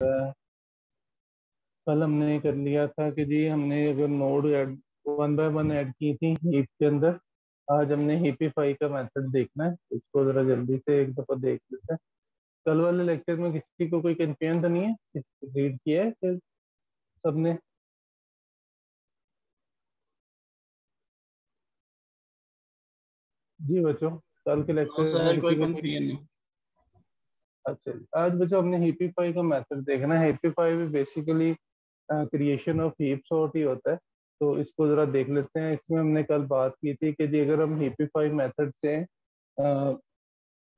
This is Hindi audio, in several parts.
कल हमने कर लिया था कि जी हमने अगर node add one by one add की थी हीप के अंदर। आज हमने हीपीफाई का मेथड देखना है, उसको जरा जल्दी से एक दफा देख लेते हैं। कल वाले लेक्चर में किसी को कोई कंफ्यूजन तो नहीं है? रीड किया है फिर सबने? जी बच्चों, कल के नो लेक्चर में सर, किसी कोई को कोई। कंफ्यूजन नहीं। अच्छा जी, आज बच्चों हमने हीपीफाई का मेथड देखना है। हीपीफाई भी basically creation of heap sort ही होता है। तो इसको जरा देख लेते हैं। इसमें हमने कल बात की थी कि जी अगर हम हीपीफाई मेथड से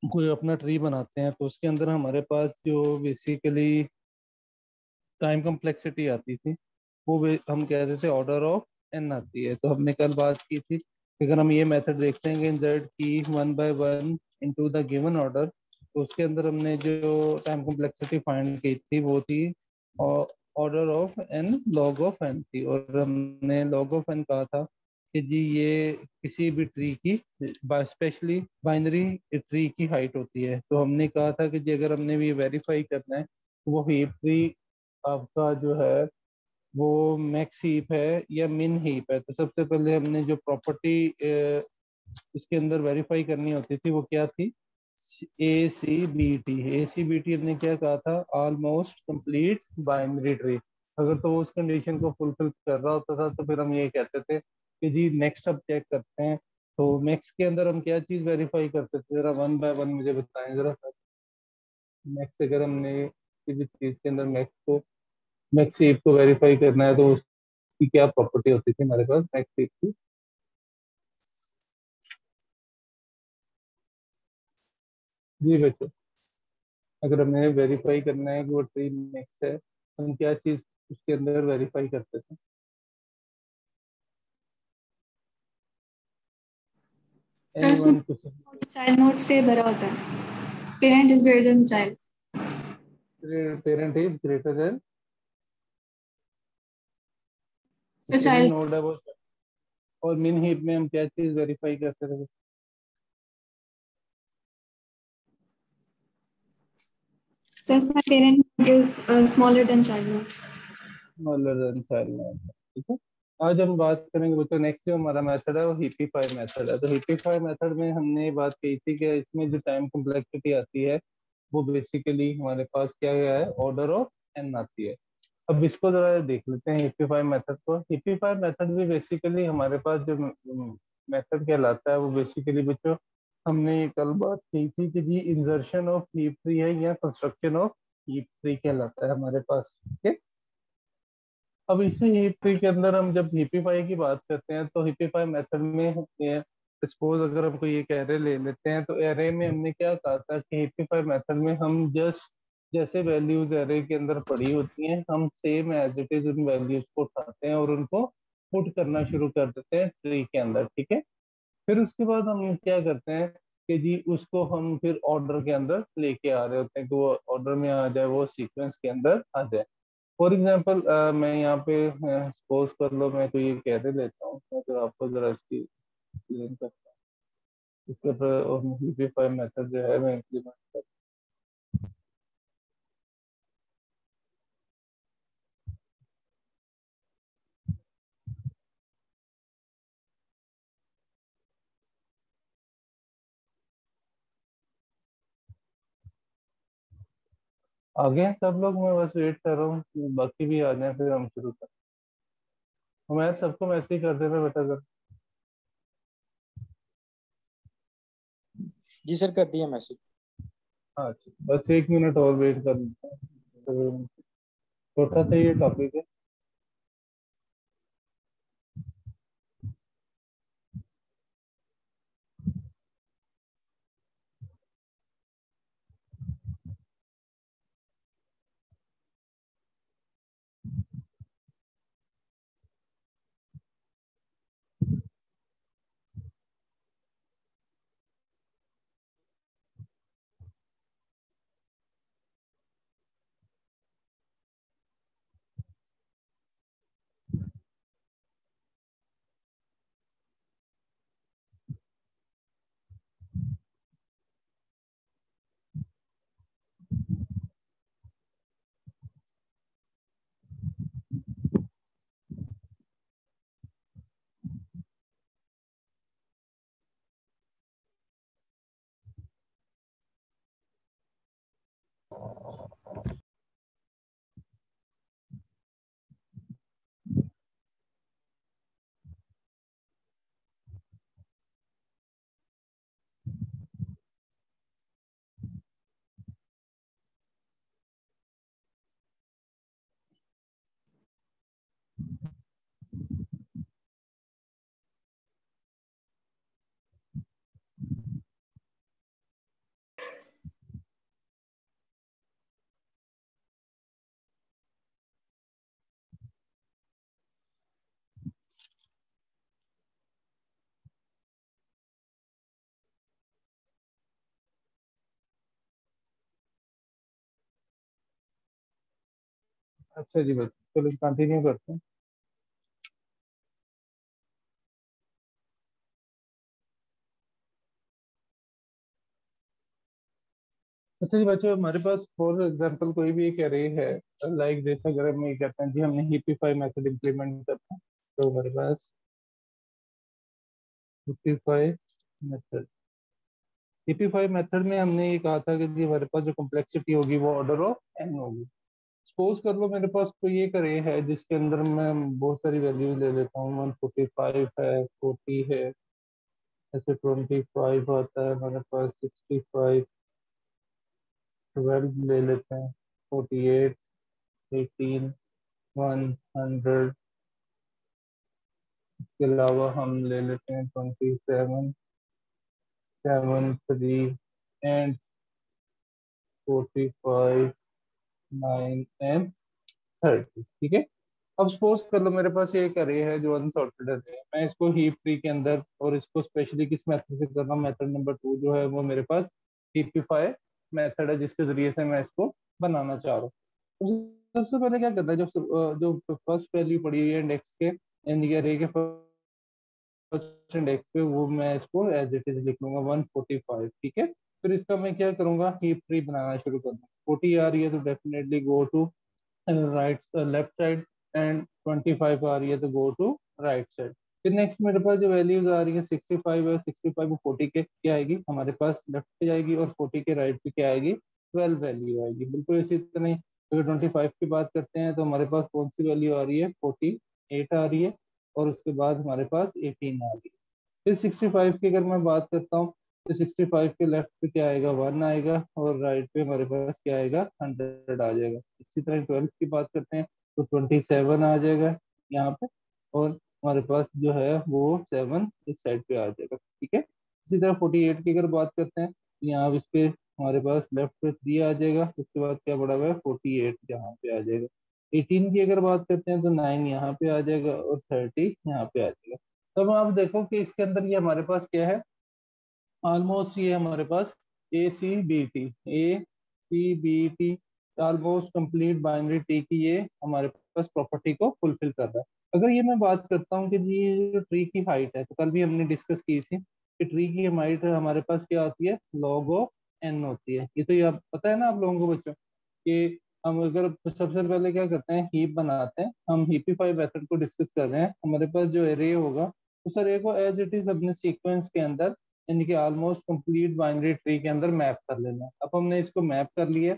कोई अपना ट्री बनाते हैं तो उसके अंदर हमारे पास जो बेसिकली टाइम कम्प्लेक्सिटी आती थी वो हम कहते थे ऑर्डर ऑफ एन आती है। तो हमने कल बात की थी कि अगर हम ये मेथड देखते हैं कि इंसर्ट की one by one into the given order, तो उसके अंदर हमने जो टाइम कम्प्लेक्सिटी फाइंड की थी वो थी order of N log of N थी। और हमने लॉग ऑफ एन कहा था कि जी ये किसी भी ट्री की स्पेशली बाइनरी ट्री की हाइट होती है। तो हमने कहा था कि जी अगर हमने भी वेरीफाई करना है तो वो हीप ट्री आपका जो है वो मैक्स हीप है या मिन हीप है। तो सबसे पहले हमने जो प्रॉपर्टी इसके अंदर वेरीफाई करनी होती थी वो क्या थी? ए सी बी टी हमने क्या कहा था? Almost complete binary tree. अगर तो वो उस कंडीशन को फुलफिल कर रहा होता था तो फिर हम ये कहते थे कि जी नेक्स्ट अब चेक करते हैं। तो मैक्स के अंदर हम क्या चीज वेरीफाई करते थे? जरा वन बाय वन मुझे बताएं जरा। मैक्स अगर हमने किसी चीज के अंदर मैक्स हीप को वेरीफाई करना है तो उसकी क्या प्रॉपर्टी होती थी हमारे पास मैक्स हीप की? जी बच्चों, अगर हमें वेरीफाई करना है कि वो ट्री मैक्स है तो हम क्या चीज उसके अंदर वेरीफाई करते थे? सर एनी उसमें वन कुछ? चाइल्ड नोट से भरा होता है। Parent is greater than child. Parent is greater than sir जितनी चाइल्ड नोड है वो। और मिन हीप में हम क्या चीज वेरीफाई करते थे? सर उसमें parent is smaller than child note. Smaller than child node. ठीक है। आज हम बात करेंगे बच्चों, नेक्स्ट जो हमारा मेथड है वो हीपीफाई मेथड है। तो हीपीफाई मेथड में हमने ये बात कही थी कि इसमें जो टाइम कम्प्लेक्सिटी आती है वो बेसिकली हमारे पास क्या गया है? ऑर्डर ऑफ एन आती है। अब इसको जरा देख लेते हैं हिप्पीफाई मेथड को। हिप्पीफाई मेथड भी बेसिकली हमारे पास जो मेथड कहलाता है वो बेसिकली बच्चों हमने ये कल बात की थी कि जी इंसर्शन ऑफ हीप ट्री है या कंस्ट्रक्शन ऑफ हीप ट्री कहलाता है हमारे पास। ठीक है। अब इसी हीप ट्री के अंदर हम जब हिप्पीफाई की बात करते हैं तो हिप्पीफाई मेथड में सपोज अगर हम कोई एक एरे ले लेते हैं तो एरे में हमने क्या कहा था कि हिप्पीफाई मेथड में हम जस्ट जैसे वैल्यूज एरे के अंदर पड़ी होती हैं हम सेम एज इट इज उन वैल्यूज को उठाते हैं और उनको पुट करना शुरू कर देते हैं ट्री के अंदर। ठीक है। फिर उसके बाद हम क्या करते हैं कि जी उसको हम फिर ऑर्डर के अंदर लेके आ रहे होते हैं कि वो ऑर्डर में आ जाए, वो सीक्वेंस के अंदर आ जाए। फॉर एग्जाम्पल मैं यहाँ पे सपोज कर लो मैं कोई एक एरे लेता हूँ, मैं तो आपको जरा इसकी एक्सप्लेन करता हूँ। इसके ऊपर यूपीफाई मेथड जो है मैं इम्प्लीमेंट करता हूँ। आगे हैं सब लोग? मैं बस वेट कर रहा हूँ कि बाकी भी आ जाए फिर हम शुरू करें। मैं सबको मैसेज कर देना बेटा जरा। जी सर, कर दिया मैसेज। हाँ अच्छा, बस एक मिनट और वेट कर लेता हूँ। तो छोटा सा ये टॉपिक है। अच्छा जी बच्चों, चलो कंटिन्यू करते हैं। अच्छा जी बच्चों, हमारे पास फॉर एग्जांपल कोई भी एक एरे है, लाइक जैसे अगर हम ये कहते हैं जी हमने हिपिफाई मेथड इम्प्लीमेंट करना है, तो हमारे पास हिपिफाई मेथड, हिपिफाई मेथड में हमने ये कहा था कि जी हमारे पास जो कॉम्प्लेक्सिटी होगी वो ऑर्डर ऑफ एन होगी। सपोज कर लो मेरे पास कोई एक अरे है जिसके अंदर मैं बहुत सारी वैल्यूज ले लेता हूँ, 145 है, 40 है, ऐसे 25 आता है हमारे पास, 65, 12 ले लेते हैं, 48, 18, 100, इसके अलावा हम ले लेते हैं 27, 3 एंड 45, 9 एंड 30। ठीक है। अब सपोज कर लो मेरे पास ये एक अरे है जो अनसॉर्टेड अरे है, मैं इसको हीप ट्री के अंदर, और इसको स्पेशली किस मेथड से कर रहा हूँ, मेथड नंबर 2 जो है वो मेरे पास हीपिफाई मेथड है, जिसके जरिए से मैं इसको बनाना चाह रहा हूँ। तो सबसे पहले क्या करना है, जो फर्स्ट वैल्यू पड़ी हुई है इंडेक्स के, यानी अरे के फर्स्ट इंडेक्स पे, वो मैं इसको एज इट इज लिख लूंगा 145। ठीक है। फिर इसका मैं क्या करूंगा, हीप ट्री बनाना शुरू कर दूंगा। 40 आ रही है तो definitely go to right left side, and 25 आ रही है तो गो टू राइट साइड। फिर नेक्स्ट मेरे पास जो वैल्यूज आ रही है 65 है, 65 और 40 के क्या आएगी हमारे पास लेफ्ट पे जाएगी, और 40 के राइट पे क्या आएगी, 12 वैल्यू आएगी। बिल्कुल इसी तरह ही अगर 25 की बात करते हैं तो हमारे पास कौन सी वैल्यू आ रही है, 48 आ रही है, और उसके बाद हमारे पास 18 आ रही है। फिर 65 की अगर मैं बात करता हूँ तो 65 के लेफ्ट पे क्या आएगा, 1 आएगा, और राइट पे हमारे पास क्या आएगा, 100 आ जाएगा। इसी तरह 12 की बात करते हैं तो 27 आ जाएगा यहाँ पे, और हमारे पास जो है वो 7 इस साइड पे आ जाएगा। ठीक है। इसी तरह 48 की अगर बात करते हैं तो यहाँ इसके हमारे पास लेफ्ट पे 3 आ जाएगा, उसके बाद क्या बड़ा हुआ है 48 यहाँ पे आ जाएगा। 18 की अगर बात करते हैं तो 9 यहाँ पे आ जाएगा, और 30 यहाँ पे आ जाएगा। तब आप देखो कि इसके अंदर ये हमारे पास क्या है, ऑलमोस्ट ये हमारे पास A C B T almost complete binary tree की ये हमारे पास प्रॉपर्टी को फुलफिल कर रहा है। अगर ये मैं बात करता हूँ कि जी ये जो ट्री की हाइट है, तो कल भी हमने डिस्कस की थी कि ट्री की हाइट हमारे पास क्या होती है, लॉग ऑफ एन होती है। ये तो ये आप पता है ना आप लोगों को बच्चों, कि हम अगर सबसे पहले क्या करते हैं, हीप बनाते हैं, हम हीपीफाई मेथड को डिस्कस कर रहे हैं, हमारे पास जो एरे होगा उस एरे को एज इट इज अपने सीक्वेंस के अंदर, यानी कि ऑलमोस्ट कंप्लीट बाइनरी ट्री के अंदर मैप कर लेना है। अब हमने इसको मैप कर लिया।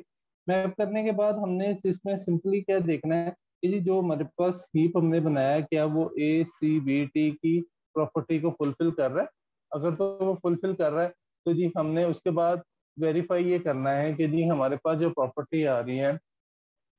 मैप करने के बाद हमने इसमें सिंपली क्या देखना है कि जी जो हमारे पास हीप हमने बनाया है क्या वो A C B T की प्रॉपर्टी को फुलफिल कर रहा है। अगर तो वो फुलफिल कर रहा है तो जी हमने उसके बाद वेरीफाई ये करना है कि जी हमारे पास जो प्रॉपर्टी आ रही है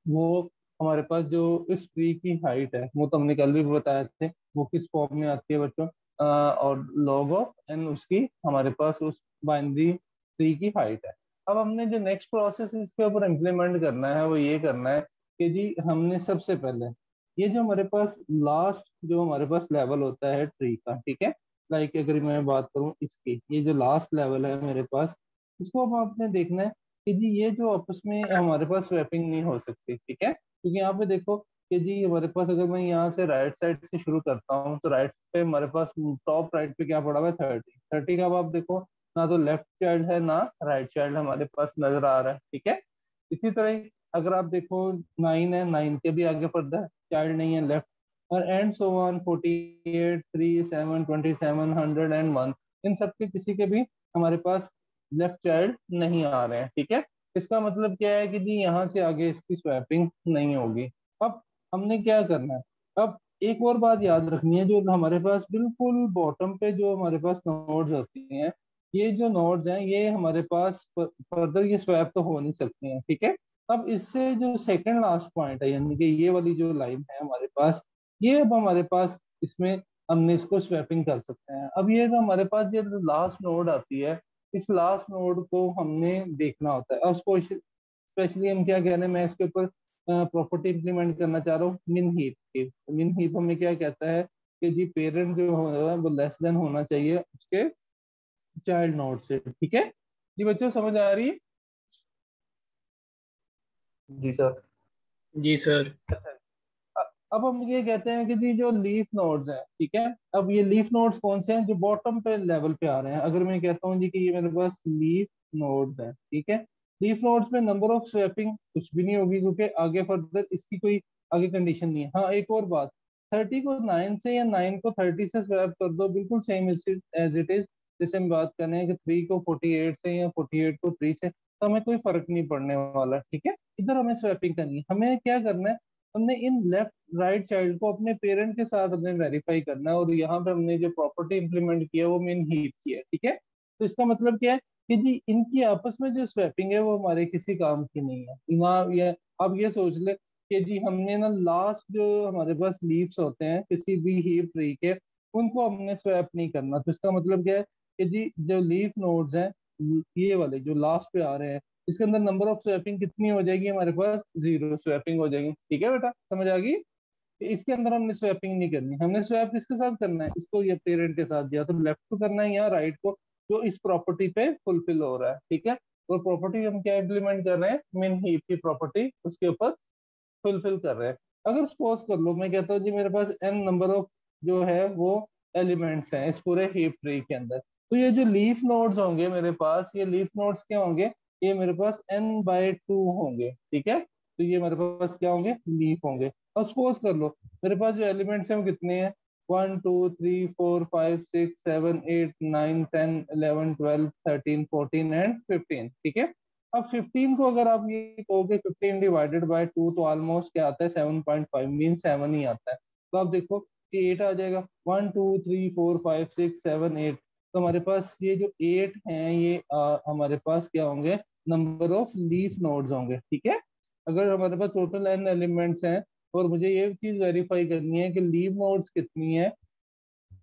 वो हमारे पास जो इस ट्री की हाइट है, वो तो हमने कल भी बताया थे, वो किस फॉर्म में आती है बच्चों, और लॉग ऑफ एन उसकी हमारे पास उस बाइनरी ट्री की हाइट है। अब हमने जो नेक्स्ट प्रोसेस इसके ऊपर इम्प्लीमेंट करना है वो ये करना है कि जी हमने सबसे पहले ये जो हमारे पास लास्ट जो हमारे पास लेवल होता है ट्री का, ठीक है, लाइक अगर मैं बात करूं इसकी, ये जो लास्ट लेवल है मेरे पास, इसको अब आपने देखना है कि जी ये जो आपस में हमारे पास स्वैपिंग नहीं हो सकती। ठीक है, क्योंकि यहाँ पे देखो कि जी हमारे पास अगर मैं यहाँ से राइट साइड से शुरू करता हूँ तो राइट पे हमारे पास टॉप राइट पे क्या पड़ा हुआ है, 30। 30 का अब आप देखो ना तो लेफ्ट चाइल्ड है ना राइट चाइल्ड हमारे पास नजर आ रहा है। ठीक है। इसी तरह ही अगर आप देखो 9 है, 9 के भी आगे फर्दर चाइल्ड नहीं है लेफ्ट, और एंड सो ऑन 48, 3, 7, 27, 101, इन सब के किसी के भी हमारे पास लेफ्ट चाइल्ड नहीं आ रहे हैं। ठीक है। इसका मतलब क्या है कि जी यहाँ से आगे इसकी स्वैपिंग नहीं होगी। अब हमने क्या करना है, अब एक और बात याद रखनी है, जो हमारे पास बिल्कुल बॉटम पे जो हमारे पास नोड्स होती हैं, ये जो नोड्स हैं ये हमारे पास फर्दर ये स्वैप तो हो नहीं सकते हैं। ठीक है। अब इससे जो सेकंड लास्ट पॉइंट है, यानी कि ये वाली जो लाइन है हमारे पास, ये अब हमारे पास इसमें हमने इसको स्वैपिंग कर सकते हैं। अब ये जो हमारे पास ये लास्ट नोड आती है, इस लास्ट नोड को हमने देखना होता है। अब स्पेशली हम क्या कह रहे हैं, मैं इसके ऊपर प्रॉपर्टी इंप्लीमेंट करना चाह रहा हूँ मिन हीप की। मिन हीप हमें क्या कहता है कि जी पेरेंट जो होगा वो लेस देन होना चाहिए उसके चाइल्ड नोड से। ठीक है जी बच्चों, समझ आ रही है? जी सर। जी सर। अच्छा। अब हम ये कहते हैं कि जी जो लीफ नोड्स हैं, ठीक है, अब ये लीफ नोड्स कौन से हैं जो बॉटम पे लेवल पे आ रहे हैं। अगर मैं कहता हूँ जी कि ये मेरे पास लीफ नोड्स हैं, ठीक है, लीफ नोड्स में नंबर ऑफ स्वैपिंग कुछ भी नहीं होगी क्योंकि आगे फर्दर इसकी कोई आगे कंडीशन नहीं है। हाँ, एक और बात, 30 को 9 से या 9 को 30 से स्वैप कर दो, बिल्कुल सेम एज इट इज। जैसे हम बात कर रहे हैं कि 3 को 48 से या 48 को 3 से, तो हमें कोई फर्क नहीं पड़ने वाला, ठीक है। इधर हमें स्वैपिंग करनी है, हमें क्या करना है, हमने इन लेफ्ट राइट चाइल्ड को अपने पेरेंट के साथ हमने वेरीफाई करना है, और यहाँ पे हमने जो प्रॉपर्टी इंप्लीमेंट किया है वो मीन हीप की है, ठीक है। तो इसका मतलब क्या है कि जी इनकी आपस में जो स्वैपिंग है वो हमारे किसी काम की नहीं है। यहाँ ये अब ये सोच ले कि जी हमने ना लास्ट जो हमारे पास लीव्स होते हैं किसी भी हीप ट्री के, उनको हमने स्वैप नहीं करना। तो इसका मतलब क्या है कि जी जो लीफ नोड्स हैं, ये वाले जो लास्ट पे आ रहे हैं, इसके अंदर नंबर ऑफ स्वैपिंग कितनी हो जाएगी, हमारे पास 0 स्वैपिंग हो जाएगी, ठीक है बेटा, समझ आ गई। कि इसके अंदर हमने स्वैपिंग नहीं करनी, हमने स्वैप किसके साथ करना है, इसको या पेरेंट के साथ, या तो लेफ्ट को करना है या राइट को, जो इस प्रॉपर्टी पे फुलफिल हो रहा है, ठीक है। और प्रॉपर्टी हम क्या इम्प्लीमेंट कर रहे हैं, मेन हीप की प्रॉपर्टी उसके ऊपर फुलफिल कर रहे हैं। अगर सपोज कर लो मैं कहता हूँ जी मेरे पास n नंबर ऑफ जो है वो एलिमेंट्स हैं इस पूरे हीप ट्री के अंदर, तो ये जो लीफ नोड्स होंगे मेरे पास, ये लीफ नोड्स क्या होंगे, ये मेरे पास n/2 होंगे, ठीक है। तो ये मेरे पास क्या होंगे, लीफ होंगे। अब सपोज कर लो मेरे पास जो एलिमेंट्स हैं वो कितने हैं, 1 2 3 4 5 6 7 8 9 10 11 12 13 14 एंड 15, ठीक है। अब 15 को अगर आप ये कहोगे 15 डिवाइडेड बाय 2, तो ऑलमोस्ट क्या आता है, 7.5 मीन 7 ही आता है। तो आप देखो कि 8 आ जाएगा, 1 2 3 4 5 6 7 8। तो हमारे पास ये जो 8 हैं ये हमारे पास क्या होंगे, नंबर ऑफ लीफ नोड्स होंगे, ठीक है। अगर हमारे पास टोटल n एलिमेंट्स हैं और मुझे ये चीज वेरीफाई करनी है कि लीफ नोड्स कितनी है,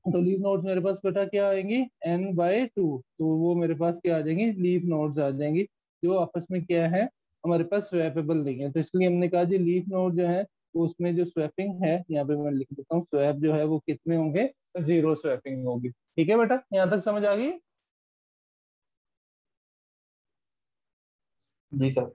तो लीफ नोड्स मेरे पास बेटा क्या आएंगी, n/2। तो वो मेरे पास क्या आ जाएंगी, लीफ नोड्स आ जाएंगी, जो आपस में क्या है, हमारे पास स्वैपेबल नहीं है। तो इसलिए हमने कहा जी लीफ नोड जो है तो उसमें जो स्वैपिंग है, यहाँ पे मैं लिख देता हूँ, स्वैप जो है वो कितने होंगे, 0 स्वैपिंग होगी, ठीक है बेटा, यहाँ तक समझ आ गई। जी सर।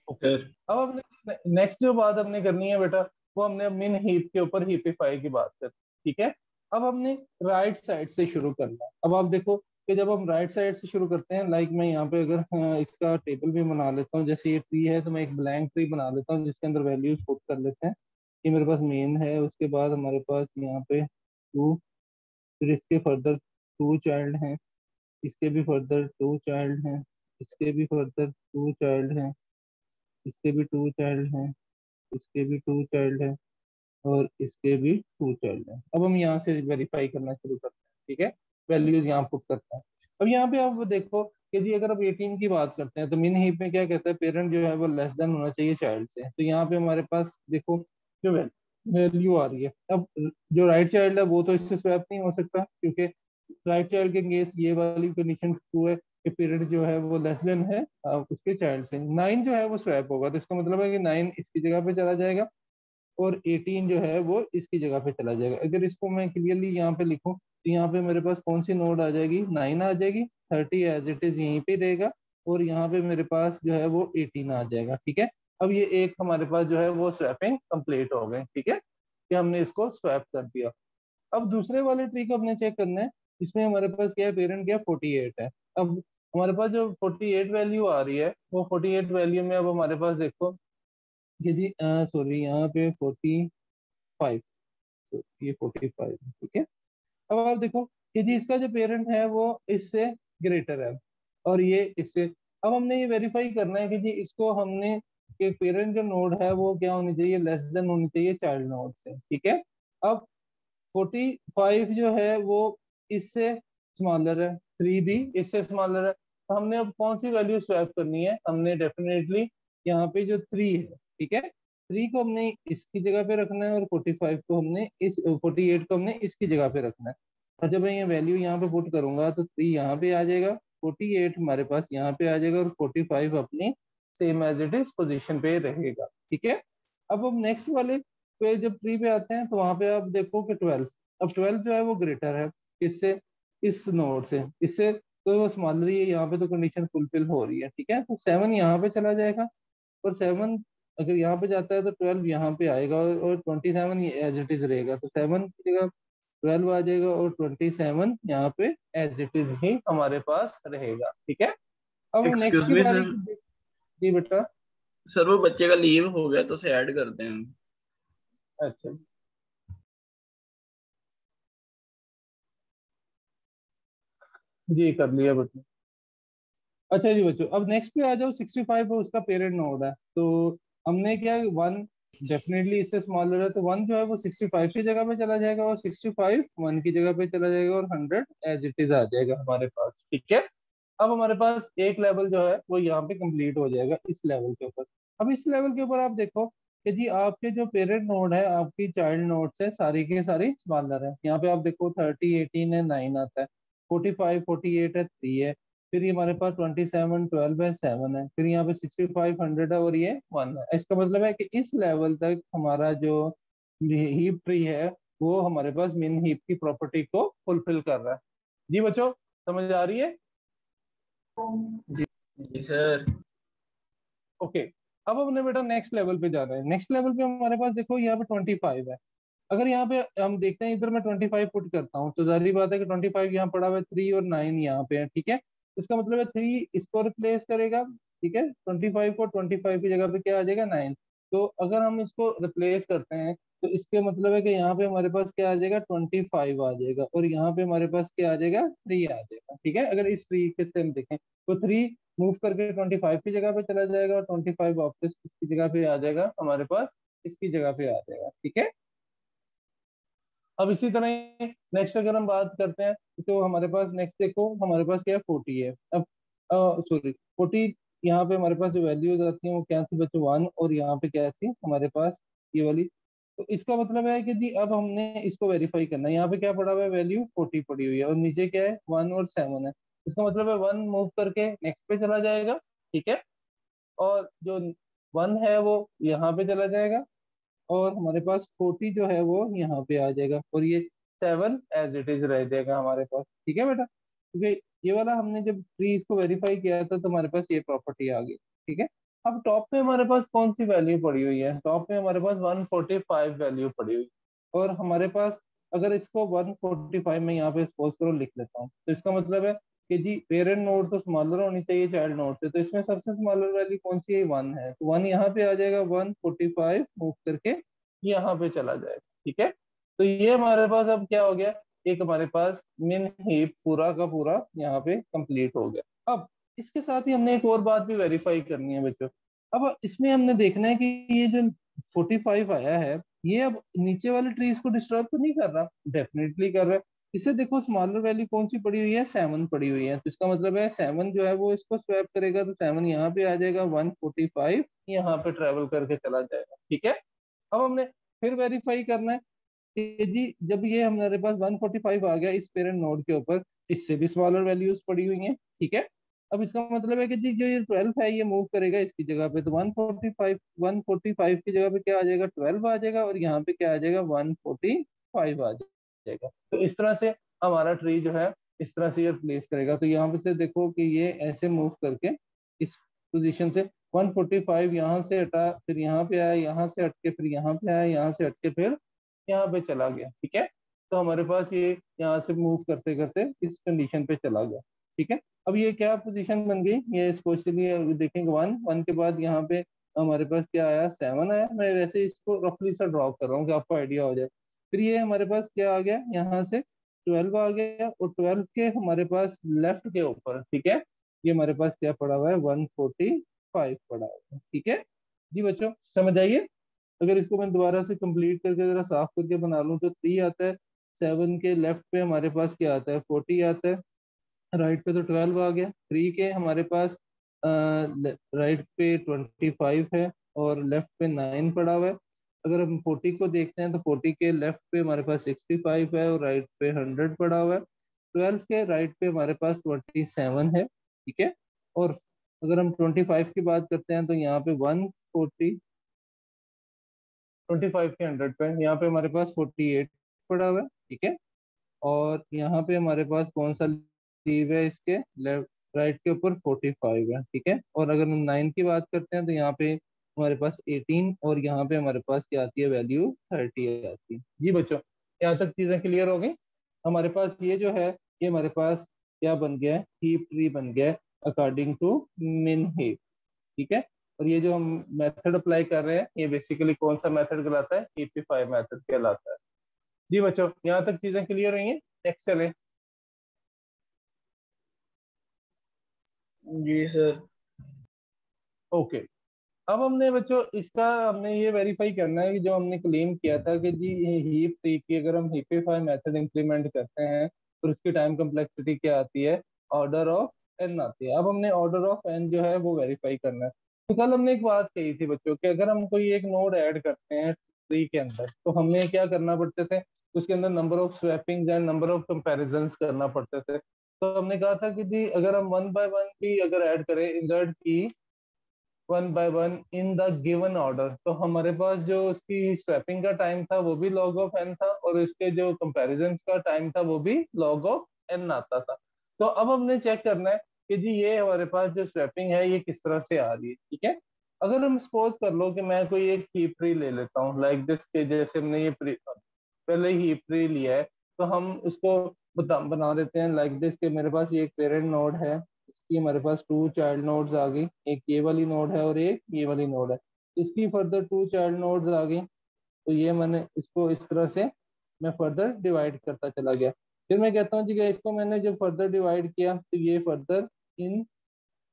ओके। अब हमने नेक्स्ट जो बात हमने करनी है बेटा, वो हमने मिन हीप के ऊपर हीपिफाई की बात कर, ठीक है। अब हमने राइट साइड से शुरू करना है। अब आप देखो कि जब हम राइट साइड से शुरू करते हैं, लाइक मैं यहाँ पे अगर इसका टेबल भी बना लेता हूँ, जैसे ये ट्री है तो मैं एक ब्लैंक ट्री बना लेता हूँ जिसके अंदर वैल्यूज पुट कर लेते हैं। ये मेरे पास मेन है, उसके बाद हमारे पास यहाँ पे 2, फिर इसके फर्दर 2 चाइल्ड हैं, इसके भी फर्दर 2 चाइल्ड हैं, इसके भी फर्दर 2 चाइल्ड हैं, इसके भी 2 चाइल्ड हैं, इसके भी 2 चाइल्ड हैं, और इसके भी 2 चाइल्ड हैं। अब हम यहाँ से वेरीफाई करना शुरू करते हैं, ठीक है, वैल्यूज यहाँ पुट करते हैं। अब यहाँ पे आप देखो कि जी अगर आप 18 की बात करते हैं तो मिन हीप में क्या कहता है, पेरेंट जो है वो लेस देन होना चाहिए चाइल्ड से। तो यहाँ पे हमारे पास देखो जो वैल्यू आ रही है, अब जो राइट चाइल्ड है वो तो इससे स्वैप नहीं हो सकता, क्योंकि राइट चाइल्ड के केस ये वाली कंडीशन ट्रू है कि पेरेंट जो है वो लेस देन है उसके चाइल्ड से। 9 जो है वो स्वैप होगा, तो इसका मतलब है कि 9 इसकी जगह पे चला जाएगा और 18 जो है वो इसकी जगह पे चला जाएगा। अगर इसको मैं क्लियरली यहाँ पे लिखूं तो यहाँ पे मेरे पास कौन सी नोड आ जाएगी, 9 आ जाएगी, 30 एज इट इज यहीं पे रहेगा, और यहाँ पे मेरे पास जो है वो 18 आ जाएगा, ठीक है। अब ये एक हमारे पास जो है वो स्वैपिंग कंप्लीट हो गए, ठीक है, कि हमने इसको स्वैप कर दिया। अब दूसरे वाले ट्री को हमने चेक करना है, इसमें हमारे पास क्या है, पेरेंट क्या 48 है। अब हमारे पास जो 48 वैल्यू आ रही है, वो 48 वैल्यू में अब हमारे पास देखो कि जी सॉरी यहाँ पे 45, तो ये 45 है, ठीक है। अब आप देखो कि जी इसका जो पेरेंट है वो इससे ग्रेटर है और ये इससे, अब हमने ये वेरीफाई करना है कि जी इसको हमने कि पेरेंट जो नोड है वो क्या होनी चाहिए, लेस देन होनी चाहिए चाइल्ड नोड से, ठीक है। अब 45 जो है वो इससे स्मॉलर है, 3 भी इससे स्मॉलर है, तो हमने अब कौन सी वैल्यू स्वैप करनी है, हमने डेफिनेटली यहाँ पे जो 3 है, ठीक है, 3 को हमने इसकी जगह पे रखना है और 45 को हमने इस 48 को हमने इसकी जगह पे रखना है। और जब मैं ये वैल्यू यहाँ पे पुट करूंगा तो 3 यहाँ पे आ जाएगा, 48 हमारे पास यहाँ पे आ जाएगा, और 45 अपनी same as it is position पे रहेगा, ठीक है। अब हम नेक्स्ट वाले पे जब ट्री पे आते हैं तो वहां पे आप देखो कि 12, अब 12 जो है वो ग्रेटर है इससे, इस नोड से इससे, तो वो स्मॉलर ही है, यहाँ पे तो कंडीशन फुलफिल हो रही है, ठीक है। तो 7 यहाँ पे चला जाएगा और 7 अगर यहाँ पे जाता है तो 12 यहाँ पे आएगा, और 27 ये एज इट इज रहेगा, तो 7 की जगह 12 आ जाएगा, और 27 यहाँ पे एज इट इज ही हमारे पास रहेगा। ठीक है, अब नेक्स्ट एक्सक्यूज की मी बारी। सर, जी बेटा। सर वो बच्चे का लीव हो गया तो उसे ऐड करते हैं। अच्छा जी, कर लिया बेटा। अच्छा जी बच्चों, अब नेक्स्ट पे आ जाओ। 65 है, उसका पेरेंट नोड है, तो हमने क्या, वन डेफिनेटली इससे स्मॉलर है, तो वन जो है वो 65 की जगह पे चला जाएगा, और 65 वन की जगह पे चला जाएगा, और 100 एज इट इज आ जाएगा हमारे पास। ठीक है, अब हमारे पास एक लेवल जो है वो यहाँ पे कंप्लीट हो जाएगा इस लेवल के ऊपर। अब इस लेवल के ऊपर आप देखो कि जी आपके जो पेरेंट नोड है, आपकी चाइल्ड नोड्स है, सारी के सारी स्मॉलर है। यहाँ पे आप देखो 30 18 है, 9 आता है, 45 48 है, 3 है, फिर ये हमारे पास 27 12 है, 7 है, फिर यहाँ पे 65 100 है, और ये 1 है। इसका मतलब है कि इस लेवल तक हमारा जो हीप ट्री है वो हमारे पास मिन हीप की प्रॉपर्टी को फुलफिल कर रहा है। जी बच्चों, समझ आ रही है? जी जी सर। ओके, अब हमने बेटा नेक्स्ट लेवल पे जाना है। नेक्स्ट लेवल पे हमारे पास देखो यहाँ पे 25 है। अगर यहाँ पे हम देखते हैं, इधर मैं 25 पुट करता हूँ, तो जाहिर बात है कि 25 यहाँ पड़ा हुआ है, 3 और 9 यहाँ पे है। ठीक है, इसका मतलब है 3 इसको रिप्लेस करेगा। ठीक है, 25 को 25 की जगह पे क्या आ जाएगा, 9। तो अगर हम इसको रिप्लेस करते हैं, तो इसके मतलब है कि यहाँ पे हमारे पास क्या आ जाएगा, 25 आ जाएगा, और यहाँ पे हमारे पास क्या आ जाएगा, 3 आ जाएगा। ठीक है, अगर इस तरीके से हम देखें, तो 3 मूव करके 25 की जगह पे चला जाएगा, और 25 वापस इसकी जगह पे आ जाएगा हमारे पास, इसकी जगह पे आ जाएगा। ठीक है, अब इसी तरह नेक्स्ट अगर हम बात करते हैं, तो हमारे पास नेक्स्ट देखो, हमारे पास क्या है, 40 है। अब सॉरी 40, यहाँ पे हमारे पास जो वैल्यूज आती हैं वो क्या थी बच्चों, 1, और यहाँ पे क्या थी हमारे पास, ये वाली। तो इसका मतलब है कि जी अब हमने इसको वेरीफाई करना है। यहाँ पे क्या पड़ा हुआ है, वैल्यू 40 पड़ी हुई है, और नीचे क्या है, 1 और 7 है। इसका मतलब है 1 मूव करके नेक्स्ट पे चला जाएगा। ठीक है, और जो 1 है वो यहाँ पे चला जाएगा, और हमारे पास 40 जो है वो यहाँ पे आ जाएगा, और ये 7 एज इट इज रह जाएगा हमारे पास। ठीक है बेटा, क्योंकि ये वाला हमने जब ट्री इसको वेरीफाई किया था, तो हमारे पास ये प्रॉपर्टी आ गई। ठीक है, अब टॉप पे हमारे पास कौन सी वैल्यू पड़ी हुई है, टॉप पे हमारे पास 145 वैल्यू पड़ी हुई, और हमारे पास अगर इसको 145 में यहाँ पे सपोज करो लिख लेता हूँ, तो इसका मतलब है कि जी पेरेंट नोड तो स्मॉलर होनी चाहिए चाइल्ड नोड से, तो इसमें सबसे स्मॉलर वैल्यू कौन सी है, 1 है, तो 1 यहाँ पे आ जाएगा, 145 मूव करके यहाँ पे चला जाएगा। ठीक है, तो ये हमारे पास अब क्या हो गया, एक हमारे पास मिन हीप पूरा का पूरा यहाँ पे कंप्लीट हो गया। अब इसके साथ ही हमने एक और बात भी वेरीफाई करनी है बच्चों। अब इसमें हमने देखना है कि ये जो 45 आया है, ये अब नीचे वाले ट्रीज को डिस्टर्ब तो नहीं कर रहा, डेफिनेटली कर रहा है। इसे देखो स्मॉलर वैल्यू कौन सी पड़ी हुई है, 7 पड़ी हुई है, तो इसका मतलब है 7 जो है वो इसको स्वैप करेगा, तो 7 यहाँ पे आ जाएगा, 145 यहाँ पे ट्रेवल करके चला जाएगा। ठीक है, अब हमने फिर वेरीफाई करना है कि जी जब ये हमारे पास 145 आ गया इस पेरेंट नोड के ऊपर, इससे भी स्मॉलर वैल्यूज पड़ी हुई हैं। ठीक है, अब इसका मतलब है कि जी जो ये 12 है ये मूव करेगा इसकी जगह पे, तो 145 की जगह पे क्या आ जाएगा, 12 आ जाएगा, और यहाँ पे क्या आ जाएगा, 145 आ जाएगा। तो इस तरह से हमारा ट्री जो है इस तरह से ये प्लेस करेगा। तो यहाँ पे से देखो कि ये ऐसे मूव करके इस पोजीशन से 145 यहाँ से हटा, फिर यहाँ पे आया, यहाँ से हट के फिर यहाँ पे आया, यहाँ से हट के फिर यहाँ पे चला गया। ठीक है, तो हमारे पास ये यहाँ से मूव करते करते इस कंडीशन पे चला गया। ठीक है, अब ये क्या पोजीशन बन गई, ये स्पेशली देखेंगे, 1 1 के बाद यहाँ पे हमारे पास क्या आया, 7 आया। मैं वैसे इसको रफली सा ड्रॉ कर रहा हूँ कि आपको आइडिया हो जाए। फिर ये हमारे पास क्या आ गया, यहाँ से 12 आ गया, और 12 के हमारे पास लेफ्ट के ऊपर, ठीक है, ये हमारे पास क्या पड़ा हुआ है, 145 पड़ा हुआ है। ठीक है जी बच्चों, समझ आइए। अगर इसको मैं दोबारा से कंप्लीट करके जरा साफ करके बना लूँ, तो 3 आता है, 7 के लेफ्ट पे हमारे पास क्या आता है, 40 आता है, राइट पे तो 12 आ गया, 3 के हमारे पास राइट पे 25 है, और लेफ्ट पे 9 पड़ा हुआ है। अगर हम 40 को देखते हैं, तो 40 के लेफ्ट पे हमारे पास 65 है, और राइट पे 100 पड़ा हुआ है। 12 के राइट पे हमारे पास 27 है। ठीक है, और अगर हम 25 की बात करते हैं, तो यहाँ पे 140, 25 के 100 पे यहाँ पे हमारे पास 48 पड़ा हुआ है। ठीक है, और यहाँ पे हमारे पास कौन सा लीव है, इसके लेफ्ट राइट के ऊपर 45 है। ठीक है, और अगर हम 9 की बात करते हैं, तो यहाँ पे हमारे पास 18 और यहाँ पे हमारे पास क्या आती है वैल्यू 30 आती है। जी बच्चों, यहाँ तक चीजें क्लियर हो गई। हमारे पास ये जो है ये हमारे पास क्या बन गया है, हीप ट्री बन गया है अकॉर्डिंग टू मिन हीप। ठीक है, और ये जो हम मेथड अप्लाई कर रहे हैं ये बेसिकली कौन सा मेथड कहलाता है, हीपिफाई मेथड कहलाता है। जी बच्चों, यहाँ तक चीजें क्लियर हुई हैं। नेक्स्ट चलें। जी सर। ओके, अब हमने बच्चों इसका हमने ये वेरीफाई करना है कि जो हमने क्लेम किया था कि जी हीप ट्री की अगर हम हीपिफाई मेथड इंप्लीमेंट करते हैं तो उसकी टाइम कम्प्लेक्सिटी क्या आती है, ऑर्डर ऑफ एन आती है। अब हमने ऑर्डर ऑफ एन जो है वो वेरीफाई करना है। तो कल हमने एक बात कही थी बच्चों कि अगर हम कोई एक नोड ऐड करते हैं ट्री के अंदर तो हमें क्या करना पड़ते थे, उसके अंदर number of swapping and number of comparison करना पड़ते थे। तो हमने कहा था कि जी अगर हम वन बाय वन भी अगर ऐड करें इंसर्ट की one by one in the given order तो हमारे पास जो उसकी स्वैपिंग का टाइम था वो भी लॉग ऑफ एन था और उसके जो कंपैरिजन का टाइम था वो भी लॉग ऑफ एन आता था। तो अब हमने चेक करना है कि जी ये हमारे पास जो स्वैपिंग है ये किस तरह से आ रही है। ठीक है, अगर हम सपोज कर लो कि मैं कोई एक हीप ट्री ले लेता हूँ लाइक दिस के जैसे हमने ये पहले हीप ट्री लिया है तो हम उसको बना देते हैं लाइक दिस के मेरे पास ये एक पेरेंट नोड है, इसकी हमारे पास टू चाइल्ड नोड्स आ गई, एक ये वाली नोड है और एक ये वाली नोड है, इसकी फर्दर टू चाइल्ड नोड्स आ गई। तो ये मैंने इसको इस तरह से मैं फर्दर डिवाइड करता चला गया। फिर मैं कहता हूँ जी कि इसको मैंने जब फर्दर डिवाइड किया तो ये फर्दर इन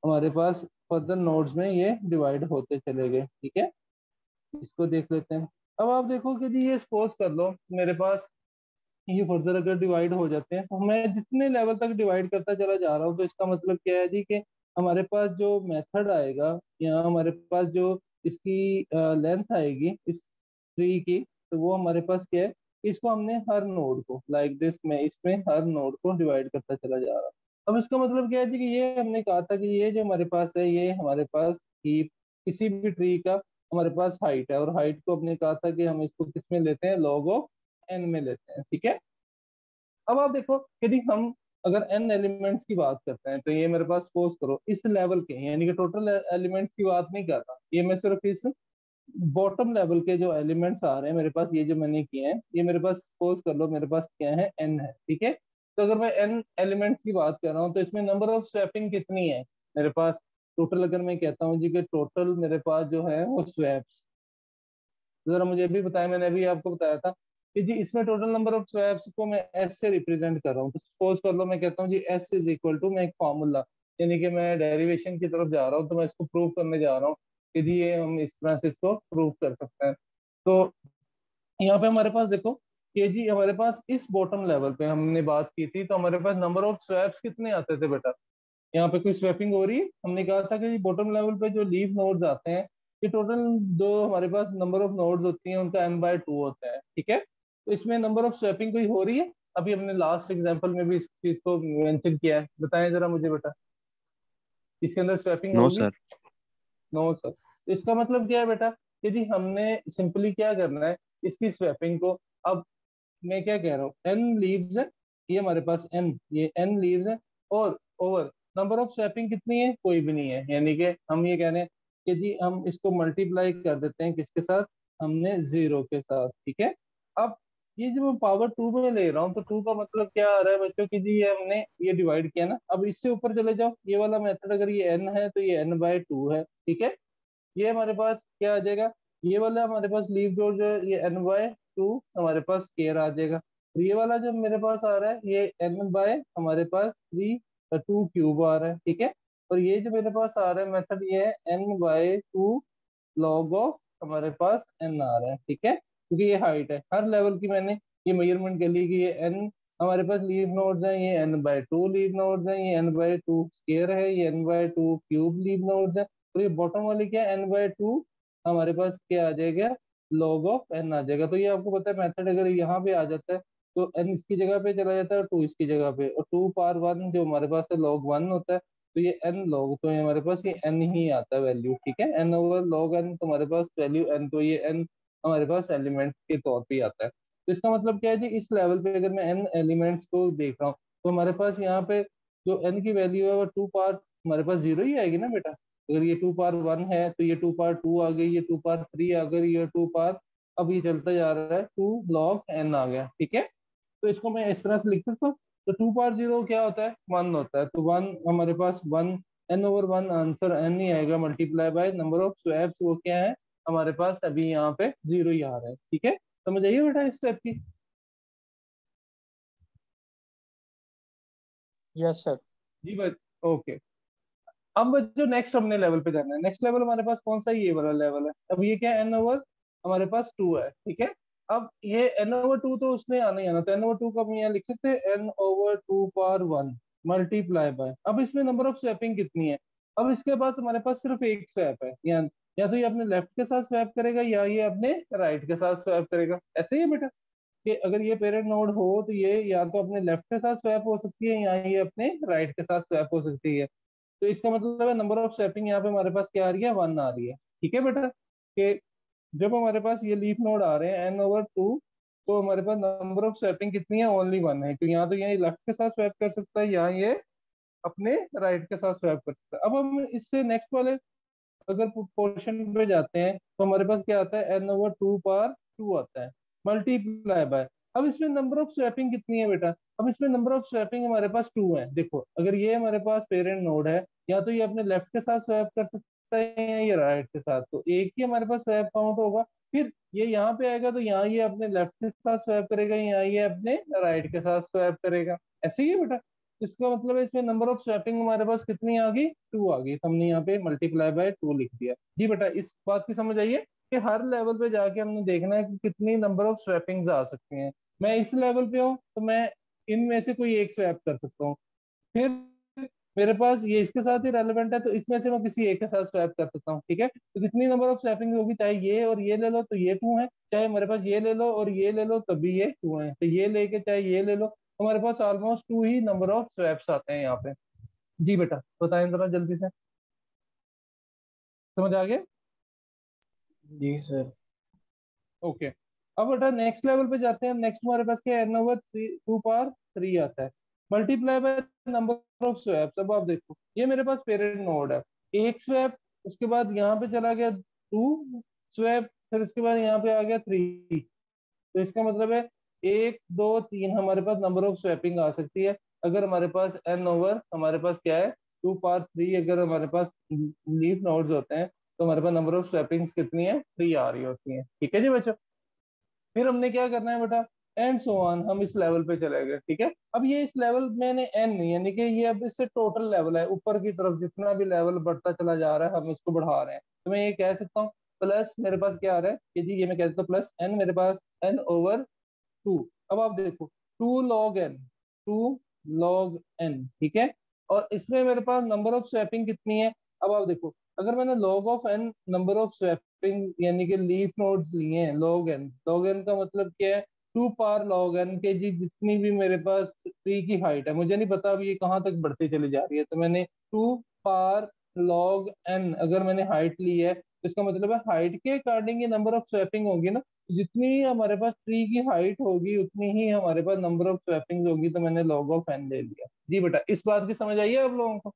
हमारे पास फर्दर नोड्स में ये डिवाइड होते चले गए। ठीक है, इसको देख लेते हैं। अब आप देखो कि जी ये सपोज कर लो मेरे पास ये फर्दर अगर डिवाइड हो जाते हैं तो मैं जितने लेवल तक डिवाइड करता चला जा रहा हूँ तो इसका मतलब क्या है जी कि हमारे पास जो मेथड आएगा या हमारे पास जो इसकी लेंथ आएगी इस ट्री की तो वो हमारे पास क्या है, इसको हमने हर नोड को लाइक दिस में इसमें हर नोड को डिवाइड करता चला जा रहा हूँ। अब इसका मतलब क्या है जी कि ये हमने कहा था कि ये जो हमारे पास है ये हमारे पास ही किसी भी ट्री का हमारे पास हाइट है और हाइट को हमने कहा था कि हम इसको किस में लेते हैं, लॉग ऑफ एन में लेते हैं। ठीक है, अब आप देखो यदि हम अगर एन एलिमेंट्स की बात करते हैं तो ये मेरे पास सपोज करो इस लेवल के यानी कि टोटल एलिमेंट्स की बात नहीं कर रहा, ये मैं सिर्फ इस बॉटम लेवल के जो एलिमेंट्स आ रहे हैं मेरे पास ये जो मैंने किए हैं ये मेरे पास सपोज कर लो मेरे पास क्या है, एन है। ठीक है, तो अगर मैं एन एलिमेंट्स की बात कर रहा हूँ तो इसमें नंबर ऑफ स्वैपिंग कितनी है मेरे पास, टोटल अगर मैं कहता हूँ जी कि टोटल मेरे पास जो है वो स्वैप्स, जरा मुझे भी बताया, मैंने अभी आपको बताया था कि जी इसमें टोटल नंबर ऑफ स्वैप्स को मैं एस से रिप्रेजेंट कर रहा हूँ। तो सपोज कर लो मैं कहता हूँ G S is equal to मैं एक फॉर्मूला यानी कि मैं डेरिवेशन की तरफ जा रहा हूँ तो मैं इसको प्रूव करने जा रहा हूँ कि जी ये हम इस तरह से इसको प्रूव कर सकते हैं। तो यहाँ पे हमारे पास देखो कि जी हमारे पास इस बॉटम लेवल पे हमने बात की थी तो हमारे पास नंबर ऑफ स्वैप्स कितने आते थे बेटा, यहाँ पे कोई स्वैपिंग हो रही है, हमने कहा था कि बॉटम लेवल पे जो लीफ नोड्स आते हैं ये टोटल दो हमारे पास नंबर ऑफ नोड्स होती हैं उनका n बाय 2 होता है। ठीक है, तो इसमें नंबर ऑफ स्वैपिंग कोई हो रही है, अभी हमने लास्ट एग्जांपल में भी इस चीज को मेंशन किया है, बताएं जरा मुझे बेटा इसके अंदर स्वैपिंग नो होगी। सर। नो सर, तो इसका मतलब क्या है बेटा, यदि हमने सिंपली क्या करना है इसकी स्वैपिंग को, अब मैं क्या कह रहा हूँ एन लीव्स है, ये हमारे पास एन ये एन लीव्स है और ओवर नंबर ऑफ स्वैपिंग कितनी है, कोई भी नहीं है, यानी कि हम ये कह रहे हैं कि जी हम इसको मल्टीप्लाई कर देते हैं किसके साथ, हमने जीरो के साथ। ठीक है, अब ये जो मैं पावर टू में ले रहा हूँ तो टू का मतलब क्या आ रहा है बच्चों की जी ये हमने ये डिवाइड किया ना, अब इससे ऊपर चले जाओ ये वाला मेथड अगर ये एन है तो ये एन बाय 2 है। ठीक है, ये हमारे पास क्या आ जाएगा, ये वाला हमारे पास लीव जो जो ये एन बाय 2 हमारे पास स्केयर आ जाएगा और ये वाला जो मेरे पास आ रहा है ये एन बाय हमारे पास 3 क्यूब आ रहा है। ठीक है, और ये जो मेरे पास आ रहा है मेथड ये है एन बाय 2 लॉग ऑफ हमारे पास एन आ रहा है। ठीक है, क्योंकि ये हाइट है हर लेवल की मैंने ये मेजरमेंट कर ली कि ये एन हमारे पास लीव नोड्स हैं, ये एन बाय 2 लीव नोड्स हैं, ये एन बाय 2 स्केयर है, ये N by 2 cube leaf nodes है, तो ये बॉटम वाली क्या है एन बाय 2 हमारे पास क्या आ जाएगा, लॉग ऑफ एन आ जाएगा। तो ये आपको पता है मेथड अगर यहाँ पे आ जाता है तो एन इसकी जगह पे चला जाता है और टू इसकी जगह पे, और 2 पावर 1 जो हमारे पास है लॉग 1 होता है, तो ये एन लॉग तो ये हमारे पास ये एन ही आता है वैल्यू। ठीक है, एन ओवर लॉग एन तो हमारे पास वैल्यू एन, तो ये एन हमारे पास एलिमेंट के तौर पे ही आता है। तो इसका मतलब क्या है जी इस लेवल पे अगर मैं एन एलिमेंट्स को देख रहा हूँ तो हमारे पास यहाँ पे जो एन की वैल्यू है वो 2 पावर हमारे पास जीरो ही आएगी ना बेटा, अगर ये 2 पावर 1 है तो ये 2 पावर 2 आ गई, ये 2 पावर 3 आ गई, ये 2 पावर, अब ये चलता जा रहा है 2 log n आ गया, ठीक है। तो इसको मैं इस तरह से लिख सकता हूँ। तो 2 पावर 0 क्या होता है, 1 होता है, तो 1 हमारे पास 1, n/1 आंसर n ही आएगा, multiply by number of swaps, वो क्या है हमारे पास अभी यहाँ पे 0 ही आ रहा है, ठीक है। समझ आइए बेटा इस स्टेप की। Yes sir. जी भाई, ओके। अब जो नेक्स्ट हमने लेवल पे करना है, नेक्स्ट लेवल हमारे पास कौन सा है, ये वाला लेवल है। अब ये क्या है, n/, हमारे पास 2 है, ठीक है। अब ये n/2 तो उसने आना ही आना, तो n/2 को हम यहाँ लिख सकते हैं n/2 पावर 1 मल्टीप्लाई बाय, अब इसमें नंबर ऑफ स्वैपिंग कितनी है। अब इसके पास हमारे पास सिर्फ एक स्वैप है, या तो ये अपने लेफ्ट के साथ स्वैप करेगा या ये अपने राइट के साथ स्वैप करेगा, ऐसे ही है बेटा कि अगर ये पेरेंट नोड हो तो ये या तो अपने लेफ्ट के साथ स्वैप हो सकती है या ये अपने राइट के साथ स्वैप हो सकती है। तो इसका मतलब है नंबर ऑफ स्वैपिंग यहाँ पे हमारे पास क्या आ रही है, 1 आ रही है, ठीक है बेटा। कि जब हमारे पास ये लीफ नोड आ रहे हैं n/2, तो हमारे पास नंबर ऑफ स्वैपिंग कितनी है, ओनली 1 है, क्योंकि यहाँ तो ये लेफ्ट के साथ स्वैप कर सकता है, यहाँ ये अपने राइट के साथ स्वैप कर सकता है। अब हम इससे नेक्स्ट वाले अगर पोर्शन पे जाते हैं तो हमारे पास क्या आता है, n/2 आता है मल्टीप्लाई बाय, अब इसमें नंबर ऑफ स्वैपिंग कितनी है बेटा। अब इसमें नंबर ऑफ स्वैपिंग हमारे पास 2 है। देखो अगर ये हमारे पास पेरेंट नोड है, या तो ये अपने लेफ्ट के साथ स्वैप कर सकता है या ये राइट के साथ, तो एक ही हमारे पास स्वैप काउंट होगा। फिर ये यहाँ पे आएगा तो यहाँ ये अपने लेफ्ट के साथ स्वैप करेगा, यहाँ ये अपने राइट के साथ स्वैप करेगा, ऐसे ही है बेटा। इसका मतलब है इसमें नंबर ऑफ स्वैपिंग हमारे पास कितनी आ गई, 2 आ गई, तो हमने यहाँ पे मल्टीप्लाई बाय 2 लिख दिया। जी बेटा इस बात की समझ आइए कि हर लेवल पे जाके हमने देखना है कि कितनी नंबर ऑफ स्वैपिंग्स आ सकती हैं। मैं इस लेवल पे हूँ तो मैं इनमें से कोई एक स्वैप कर सकता हूँ, फिर मेरे पास ये इसके साथ ही रेलेवेंट है तो इसमें से मैं किसी एक के साथ स्वैप कर सकता हूँ, ठीक है। तो कितनी नंबर ऑफ स्वैपिंग होगी, चाहे ये और ये ले लो तो ये 2 है, चाहे हमारे पास ये ले लो और ये ले लो तभी ये 2 है, तो ये लेके चाहे ये ले लो, तो हमारे पास ऑलमोस्ट 2 ही नंबर ऑफ स्वैप्स आते हैं यहाँ पे। जी बेटा बताएं जरा जल्दी से, समझ आ गया। जी सर। ओके। अब बेटा नेक्स्ट लेवल पे जाते हैं। नेक्स्ट हमारे पास क्या है, n/2 पावर 3 आता है multiply by number of swaps. अब आप देखो ये मेरे पास पेरेंट नोड है, एक स्वैप, उसके बाद यहाँ पे चला गया 2 स्वैप, फिर उसके बाद यहाँ पे आ गया 3, तो इसका मतलब है 1 2 3 हमारे पास नंबर ऑफ स्वैपिंग आ सकती है। अगर हमारे पास हमारे पास क्या है 2 पावर 3, अगर हमारे पास लीफ नोड्स होते हैं तो हमारे पास नंबर ऑफ स्वैपिंग्स कितनी है, 3 आ रही होती है, ठीक है जी बच्चों। फिर हमने क्या करना है बेटा, एंड सो ऑन, हम इस लेवल पे चले गए, ठीक है। अब ये इस लेवल मैंने एन यानी कि ये अब इससे टोटल लेवल है, ऊपर की तरफ जितना भी लेवल बढ़ता चला जा रहा है हम इसको बढ़ा रहे हैं, तो मैं ये कह सकता हूँ प्लस मेरे पास क्या आ रहा है कि जी ये मैं कह सकता हूँ प्लस एन, मेरे पास n/2। अब आप देखो 2 log n, 2 log n, ठीक है। और इसमें मेरे पास नंबर ऑफ स्वैपिंग कितनी है। अब आप देखो अगर मैंने log(n) नंबर ऑफ स्वैपिंग यानी कि लीफ नोड्स लिए हैं, log n का मतलब क्या है, 2 पावर log n के जी जितनी भी मेरे पास ट्री की हाइट है, मुझे नहीं पता अब ये कहाँ तक बढ़ती चली जा रही है, तो मैंने 2 पावर log n अगर मैंने हाइट ली है तो इसका मतलब है हाइट के अकॉर्डिंग ये नंबर ऑफ स्वैपिंग होगी ना, जितनी हमारे पास ट्री की हाइट होगी उतनी ही हमारे पास नंबर ऑफ स्वैपिंग होगी, तो मैंने log(n) ले लिया। जी बेटा इस बात की समझ आई है आप लोगों को।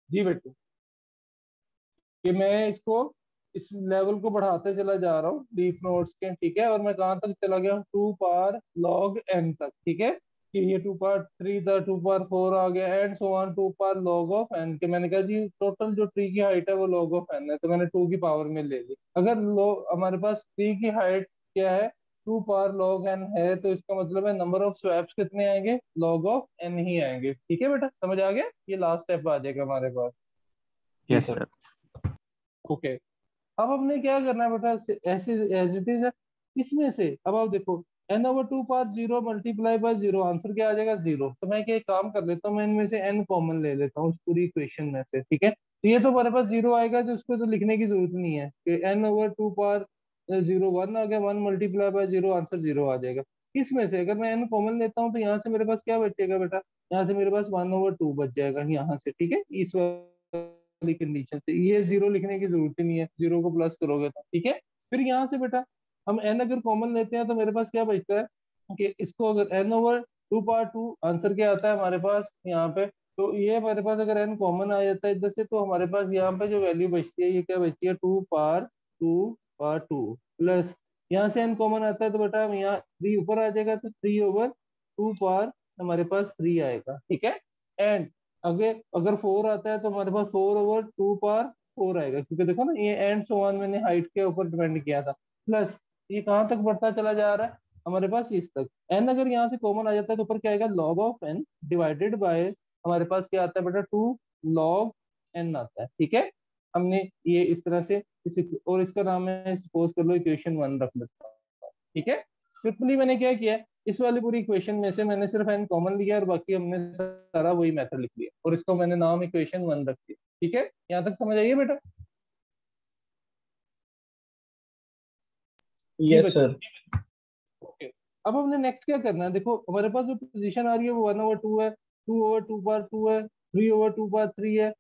जी बेटा कि मैं इसको इस लेवल को बढ़ाते चला जा रहा हूँ लीफ नोड्स के, ठीक है। और मैं कहाँ तक चला गया हूँ, 2 पावर log n तक, ठीक है। कि ये 2 पावर 3 था, 2 पावर 4 आ गया and so on 2 power log(n) के मैंने कहा जी टोटल जो ट्री की हाइट है वो log(n) है, तो मैंने 2 की पावर में ले ली। अगर हमारे पास ट्री की हाइट क्या है, 2 पावर log n है, तो इसका मतलब है नंबर ऑफ स्वैप्स कितने आएंगे, log(n) ही आएंगे, ठीक है बेटा समझ आ गया। ये लास्ट स्टेप आ जाएगा हमारे पास। जी यस सर। सर। ओके। अब हमने क्या करना है बेटा, ऐसे एज इट इज है, इसमें से अब आप देखो n/2 power 0 multiply by 0 answer क्या आ जाएगा, 0। तो मैं क्या एक काम कर लेता हूँ, मैं इनमें से n कॉमन ले लेता हूँ उस पूरी इक्वेशन में से, ठीक है। तो ये तो हमारे पास 0 आएगा, तो उसको तो लिखने की जरूरत नहीं है कि n/2 पावर 0 1 आ गया, 1 मल्टीप्लाई बाय 0 आंसर 0 आ जाएगा। इसमें से अगर मैं n कॉमन लेता हूँ तो यहाँ से मेरे पास क्या बचेगा बेटा, यहाँ से मेरे पास 1/2 बच जाएगा यहाँ से, ठीक है। इस वाली कंडीशन से ये 0 लिखने की जरूरत ही नहीं है, 0 को प्लस करोगे तो, ठीक है। फिर यहाँ से बेटा हम n अगर कॉमन लेते हैं तो मेरे पास क्या बचता है कि इसको अगर n ओवर 2 पावर 2 आंसर क्या आता है हमारे पास यहाँ पे। तो ये हमारे पास अगर n कॉमन आ जाता है इधर से, तो हमारे पास यहाँ पे जो वैल्यू बचती है ये क्या बचती है, 2 पावर 2 प्लस यहाँ से n कॉमन आता है तो बेटा यहाँ 3 ऊपर आ जाएगा, तो 3/2 पावर हमारे पास 3 आएगा, ठीक है। एंड अगर अगर 4 आता है तो हमारे पास 4/2 पावर 4 आएगा, क्योंकि देखो ना ये एंड सो ऑन मैंने हाइट के ऊपर डिपेंड किया था। प्लस ये कहाँ तक बढ़ता चला जा रहा है हमारे पास इस तक। एन अगर यहाँ से कॉमन आ जाता है तो ऊपर क्या आएगा, log of N divided by हमारे पास क्या आता है बेटा, 2 log n आता है, ठीक है। हमने ये इस तरह से और इसका नाम है सपोज कर लो इक्वेशन 1 रख लेता हूं, ठीक है। सिंपली मैंने क्या किया, इस वाली पूरी इक्वेशन में से मैंने सिर्फ n कॉमन लिया और बाकी हमने सारा वही मेथड लिख लिया और इसको मैंने नाम इक्वेशन 1 रख दिया, ठीक है। यहाँ तक समझ आइए बेटा। जी यस बच्चों, सर। ओके। अब हमने नेक्स्ट क्या करना है, देखो हमारे पास जो पोजीशन आ रही है वो 1/2 है, 2/2 है, 3/2 है,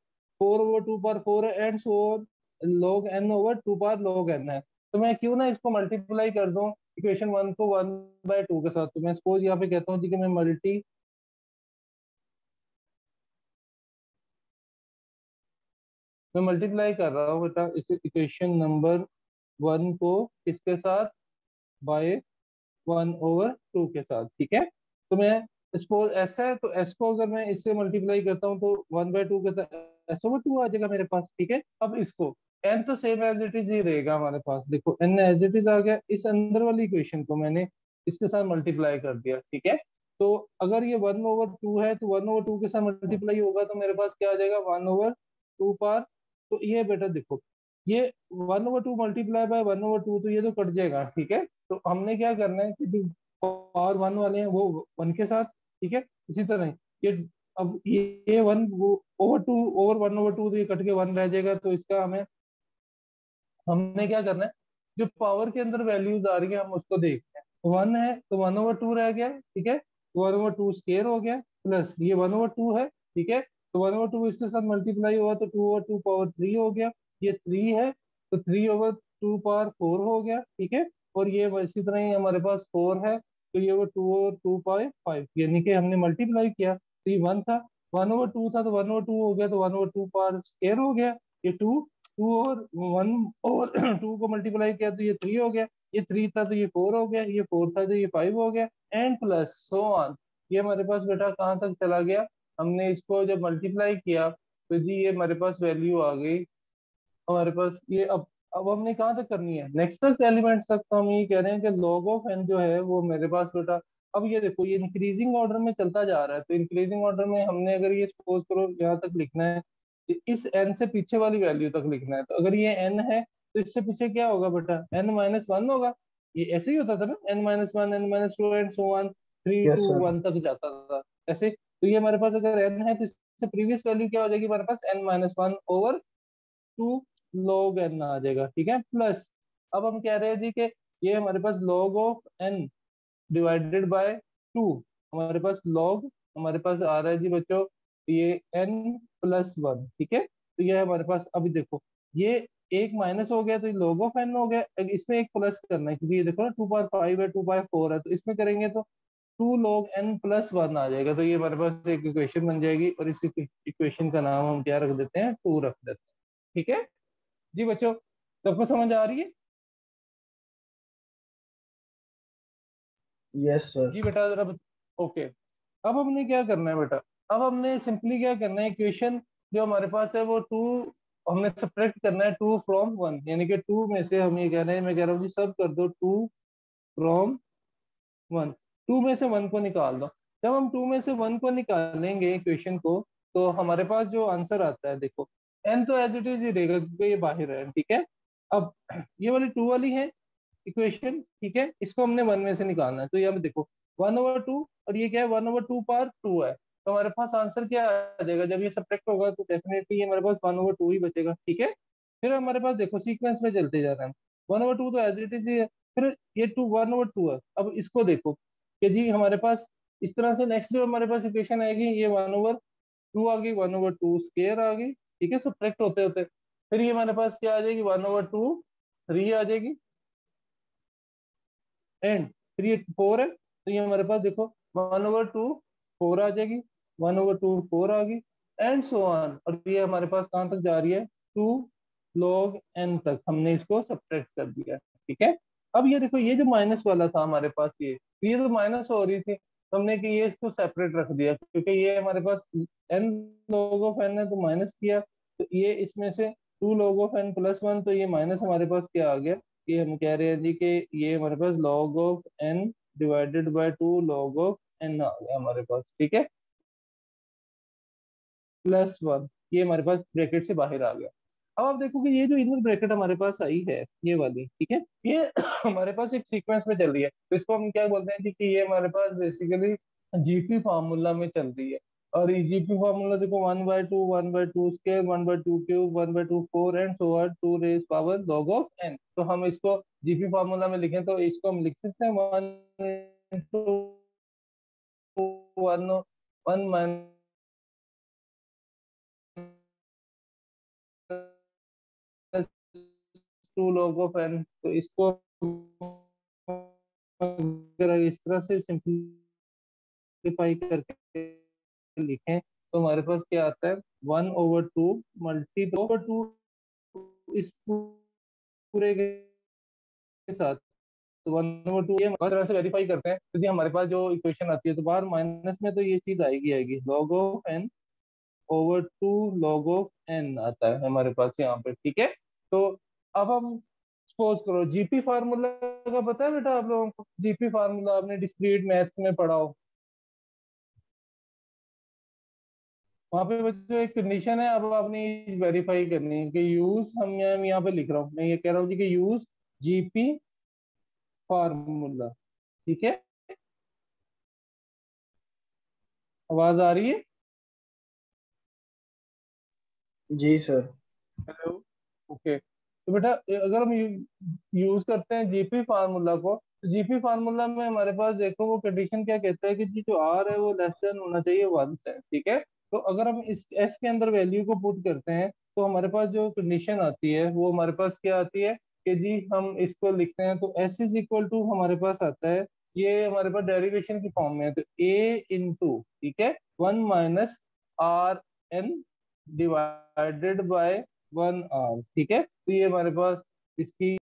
4/2 है, एंड सो log n/2 है। तो मैं क्यों ना इसको मल्टीप्लाई कर दूं इक्वेशन 1 को 1/2 के साथ। तो मैं सपोज यहाँ पे कहता हूँ जी कि मैं मल्टीप्लाई कर रहा हूँ बेटा इस इक्वेशन नंबर 1 को किसके साथ, बाय 1/2 के साथ, ठीक है। तो मैं सपोज एस है तो एस को अगर मैं इससे मल्टीप्लाई करता हूँ तो 1/2 के साथ S/2 आ जाएगा मेरे पास, ठीक है। अब इसको एन तो सेम एज इट इज ही रहेगा हमारे पास, देखो एन एज इट इज आ गया, इस अंदर वाली इक्वेशन को मैंने इसके साथ मल्टीप्लाई कर दिया, ठीक है। तो अगर ये 1/2 है तो 1/2 के साथ मल्टीप्लाई होगा तो मेरे पास क्या आ जाएगा, 1/2 पार। तो ये बेटा देखो ये 1/2 मल्टीप्लाई बाय 1/2 तो ये तो कट जाएगा, ठीक है। तो हमने क्या करना है कि जो पावर 1 वाले हैं वो 1 के साथ, ठीक है। इसी तरह ये अब ये 1 ओवर 1/2 तो ये कट के 1 रह जाएगा, तो इसका हमने क्या करना है, जो पावर के अंदर वैल्यूज आ रही है हम उसको देखते हैं। 1 है तो 1/2 रह गया, ठीक है। 1/2 स्केयर हो गया, प्लस ये 1/2 है, ठीक है। तो 1/2 इसके साथ मल्टीप्लाई हुआ तो 2/2 पावर 3 हो गया, ये 3 है तो 3/2 पावर 4 हो गया, ठीक है। और ये इसी तरह ही हमारे पास 4 है तो ये वो 2/2 पावर 5, यानी कि हमने मल्टीप्लाई किया तो ये 1 था, 1/2 था तो 1/2 हो गया तो 1/2 पावर स्केयर हो गया, ये 2, 2 और 1/2 को मल्टीप्लाई किया तो ये 3 हो गया, ये 3 था तो ये 4 हो गया, ये 4 था तो ये 5 हो गया, एंड प्लस सो ऑन। ये हमारे पास बेटा कहाँ तक चला गया, हमने इसको जब मल्टीप्लाई किया तो जी ये हमारे पास वैल्यू आ गई हमारे पास ये। अब हमने कहाँ तक करनी है, नेक्स्ट तक एलिमेंट्स तक। तो हम ये कह रहे हैं कि log ऑफ n जो है वो मेरे पास बेटा, अब ये देखो ये इंक्रीजिंग ऑर्डर में चलता जा रहा है, तो इंक्रीजिंग ऑर्डर में हमने अगर ये सपोज करो यहाँ तक लिखना है, तो इस n से पीछे वाली वैल्यू तक लिखना है। तो अगर ये n है तो इससे पीछे क्या होगा बेटा, n-1 होगा। ये ऐसे ही होता था ना, n-1, n-2 and so on, 3 yes to sir. 1 तक जाता था ऐसे। तो ये हमारे पास अगर n है तो इससे प्रीवियस वैल्यू क्या हो जाएगी हमारे पास, n-1/2 log n आ जाएगा, ठीक है। प्लस अब हम कह रहे हैं जी कि ये हमारे पास log of n divided by 2, हमारे पास log हमारे पास आ रहा है जी बच्चों ये n+1, ठीक है। तो ये हमारे पास अभी देखो ये एक माइनस हो गया तो ये log ऑफ n हो गया, अब इसमें एक प्लस करना है क्योंकि ये देखो ना 2/5 है, 2/4 है, तो इसमें करेंगे तो 2 log n+1 आ जाएगा। तो ये हमारे पास एक इक्वेशन बन जाएगी और इस इक्वेशन का नाम हम क्या रख देते हैं, 2 रख देते हैं, ठीक है। जी बच्चों सबको समझ आ रही है। Yes sir. जी बेटा जरा ओके। अब हमने क्या करना है बेटा, अब हमने सिंपली क्या करना है, इक्वेशन जो हमारे पास है वो 2 हमने सब्ट्रैक्ट करना है 2 from 1, यानी कि 2 में से हम ये कह रहे हैं, मैं कह रहा हूँ जी सब कर दो 2 from 1, 2 में से 1 को निकाल दो। जब हम 2 में से 1 को निकालेंगे इक्वेशन को तो हमारे पास जो आंसर आता है देखो n तो एज इट इज ही रहेगा क्योंकि ये बाहर है, ठीक है। अब ये वाली 2 वाली है इक्वेशन, ठीक है, इसको हमने 1 में से निकालना है। तो ये देखो 1/2 और ये क्या है, 1/2 पावर 2 है, तो हमारे पास आंसर क्या आ जाएगा, जब ये सब्ट्रैक्ट होगा तो डेफिनेटली ये हमारे पास 1/2 ही बचेगा, ठीक है। फिर हमारे पास देखो सीक्वेंस में चलते जा रहे हैं, 1/2 तो एज इट इज ही है, फिर ये 1/2 है। अब इसको देखो कि जी हमारे पास इस तरह से नेक्स्ट जो हमारे पास इक्वेशन आएगी ये 1/2 आ गई, 1/2 स्केयर आ गई, ठीक है, सब्ट्रैक्ट होते होते। फिर ये हमारे पास क्या आ जाएगी, 1/2 आ जाएगी, एंड फिर ये 4 है तो ये हमारे पास देखो 1/2 4 आ जाएगी, 1/2 4 आ गई, एंड सो ऑन। और ये हमारे पास कहाँ तक जा रही है, 2 log n तक हमने इसको सब्ट्रैक्ट कर दिया। ठीक है, अब ये देखो, ये जो माइनस वाला था हमारे पास, ये तो माइनस हो रही थी, तो हमने कि ये इसको सेपरेट रख दिया, क्योंकि ये हमारे पास n log of n है तो माइनस किया, तो ये इसमें से 2 log of n प्लस 1, तो ये माइनस हमारे पास क्या आ गया, ये हम कह रहे हैं जी कि ये हमारे पास log of n divided by 2 log of n आ गया हमारे पास। ठीक है, +1, ये हमारे पास ब्रैकेट से बाहर आ गया। अब आप देखो कि ये जो इनर ब्रैकेट हमारे पास आई है, ये वाली, ठीक है, ये हमारे पास एक सीक्वेंस में चल रही है, तो इसको हम क्या बोलते हैं जी कि ये हमारे पास बेसिकली जीपी फार्मूला में चल रही है। और ये जीपी फार्मूला देखो, 1/2 1/2 square 1/2 cube 1/2 4 and so on 2 raise power log of n। तो हम इसको जीपी फार्मूला में लिखें तो इसको हम लिख सकते हैं 1 2 log ऑफ n। तो इसको अगर इस तरह से सिंप्लीफाई करके लिखें तो हमारे पास क्या आता है, 1/2 मल्टी 2 इस पूरे के साथ, तो 1/2 ये इस तरह से वेरीफाई करते हैं, तो ये हमारे पास जो इक्वेशन आती है तो बाहर माइनस में तो ये चीज आएगी log of n/2 log of n आता है हमारे पास यहाँ पे। ठीक है, तो अब हम सपोज करो जीपी फार्मूला का पता है बेटा आप लोगों को, जीपी फार्मूला आपने डिस्क्रीट मैथ्स में पढ़ा हो, वहां पे बच्चों एक कंडीशन है, अब आपने वेरीफाई करनी है कि यूज, हम यहाँ पे लिख रहा हूँ, मैं ये कह रहा हूँ जी कि यूज जीपी फार्मूला। ठीक है, आवाज आ रही है? जी सर। Hello, okay. तो बेटा अगर हम यूज करते हैं जीपी फार्मूला को, तो जीपी फार्मूला में हमारे पास देखो वो कंडीशन क्या कहता है कि जी जो आर है वो लेस देन होना चाहिए 1 से। ठीक है, तो अगर हम इस एस के अंदर वैल्यू को पुट करते हैं तो हमारे पास जो कंडीशन आती है वो हमारे पास क्या आती है कि जी हम इसको लिखते हैं तो एस इज इक्वल टू हमारे पास आता है, ये हमारे पास डेरिवेशन की फॉर्म में है, तो ए इंटू, ठीक है, 1 - RN डिवाइडेड बाय 1 R। ठीक है, तो ये हमारे पास इसकी